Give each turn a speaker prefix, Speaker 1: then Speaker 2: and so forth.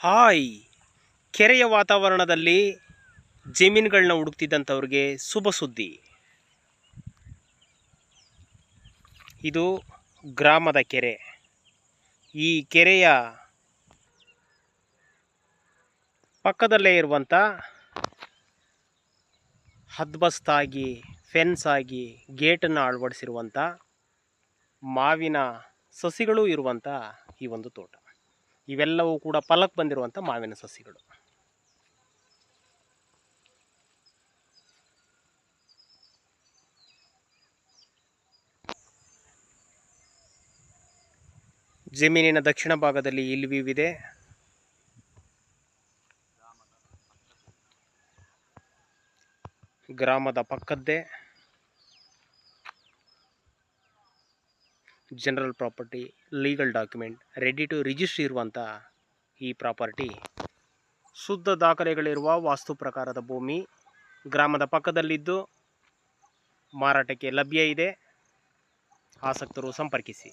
Speaker 1: Hi, ಕೆರೆಯ ವಾತಾವರಣದಲ್ಲಿ ಜಮೀನುಗಳನ್ನ ಹುಡುಕ್ತಿದ್ದಂಥವ್ರಿಗೆ ಶುಭ ಸುದ್ದಿ. ಇದು ಗ್ರಾಮದ ಕೆರೆ. ಈ ಕೆರೆಯ ಪಕ್ಕದಲ್ಲೇ ಇರುವಂಥ ಹದ್ಬಸ್ತಾಗಿ ಫೆನ್ಸ್ ಆಗಿ ಗೇಟನ್ನು ಅಳವಡಿಸಿರುವಂಥ ಮಾವಿನ ಸಸಿಗಳು ಇರುವಂಥ ಈ ಒಂದು ತೋಟ. ಇವೆಲ್ಲವೂ ಕೂಡ ಫಲಕ್ಕೆ ಬಂದಿರುವಂಥ ಮಾವಿನ ಸಸಿಗಳು. ಜಮೀನಿನ ದಕ್ಷಿಣ ಭಾಗದಲ್ಲಿ ಇಲ್ವಿವಿದೆ. ಗ್ರಾಮದ ಪಕ್ಕದ್ದೇ general property, legal document, ready to register ಇರುವಂಥ ಈ ಪ್ರಾಪರ್ಟಿ ಶುದ್ಧ ದಾಖಲೆಗಳಿರುವ ವಾಸ್ತು ಪ್ರಕಾರದ ಭೂಮಿ ಗ್ರಾಮದ ಪಕ್ಕದಲ್ಲಿದ್ದು ಮಾರಾಟಕ್ಕೆ ಲಭ್ಯ ಇದೆ. ಆಸಕ್ತರು ಸಂಪರ್ಕಿಸಿ.